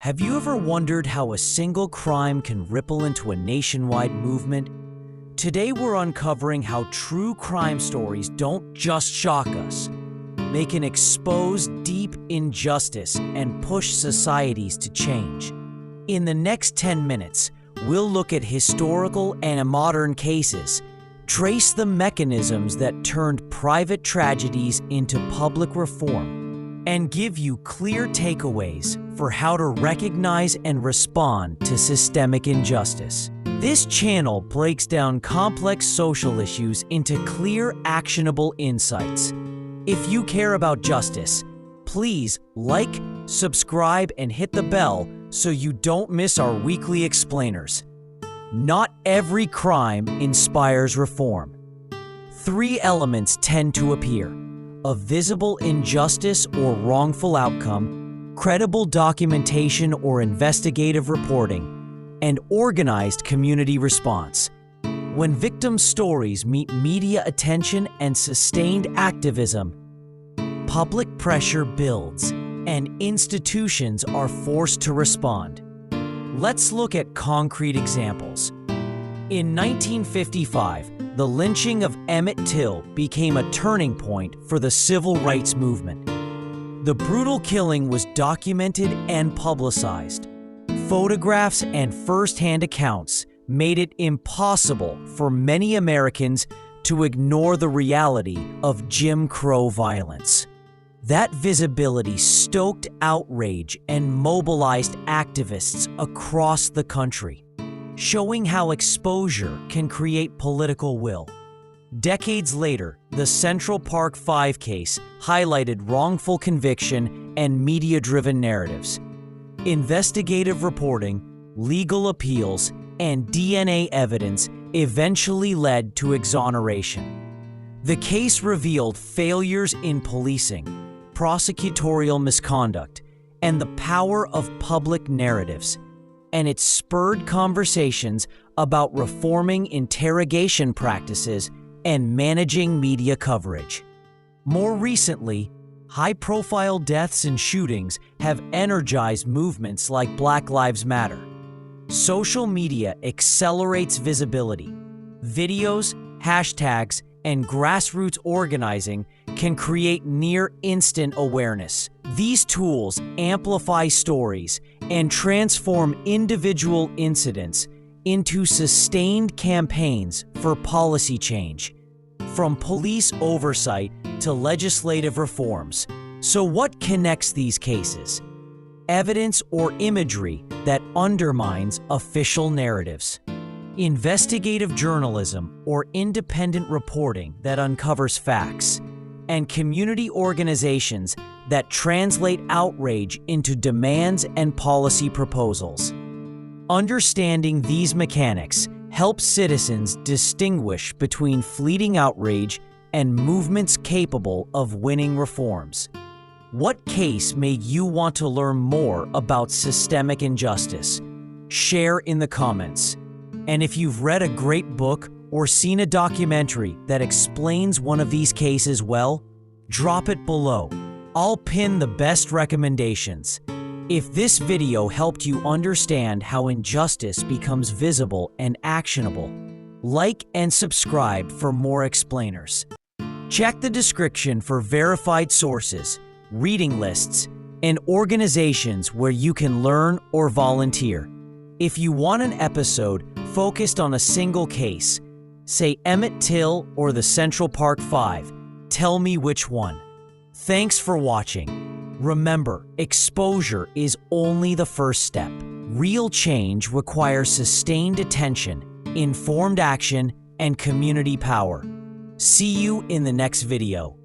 Have you ever wondered how a single crime can ripple into a nationwide movement? Today we're uncovering how true crime stories don't just shock us. They can expose deep injustice and push societies to change. In the next 10 minutes, we'll look at historical and modern cases, trace the mechanisms that turned private tragedies into public reform, and give you clear takeaways for how to recognize and respond to systemic injustice. This channel breaks down complex social issues into clear, actionable insights. If you care about justice, please like, subscribe, and hit the bell so you don't miss our weekly explainers. Not every crime inspires reform. 3 elements tend to appear: a visible injustice or wrongful outcome, credible documentation or investigative reporting, and organized community response. When victim stories meet media attention and sustained activism, public pressure builds and institutions are forced to respond. Let's look at concrete examples. In 1955, the lynching of Emmett Till became a turning point for the civil rights movement. The brutal killing was documented and publicized. Photographs and first-hand accounts made it impossible for many Americans to ignore the reality of Jim Crow violence. That visibility stoked outrage and mobilized activists across the country, showing how exposure can create political will. Decades later, the Central Park 5 case highlighted wrongful conviction and media-driven narratives. Investigative reporting, legal appeals, and DNA evidence eventually led to exoneration. The case revealed failures in policing, prosecutorial misconduct, and the power of public narratives, and it spurred conversations about reforming interrogation practices and managing media coverage. More recently, high-profile deaths and shootings have energized movements like Black Lives Matter. Social media accelerates visibility. Videos, hashtags, and grassroots organizing can create near-instant awareness. These tools amplify stories and transform individual incidents into sustained campaigns for policy change, from police oversight to legislative reforms. So what connects these cases? Evidence or imagery that undermines official narratives. Investigative journalism or independent reporting that uncovers facts, and community organizations that translate outrage into demands and policy proposals. Understanding these mechanics helps citizens distinguish between fleeting outrage and movements capable of winning reforms. What case made you want to learn more about systemic injustice? Share in the comments. And if you've read a great book or seen a documentary that explains one of these cases well, drop it below. I'll pin the best recommendations. If this video helped you understand how injustice becomes visible and actionable, like and subscribe for more explainers. Check the description for verified sources, reading lists, and organizations where you can learn or volunteer. If you want an episode focused on a single case, say Emmett Till or the Central Park 5, tell me which one. Thanks for watching. Remember, exposure is only the first step. Real change requires sustained attention, informed action, and community power. See you in the next video.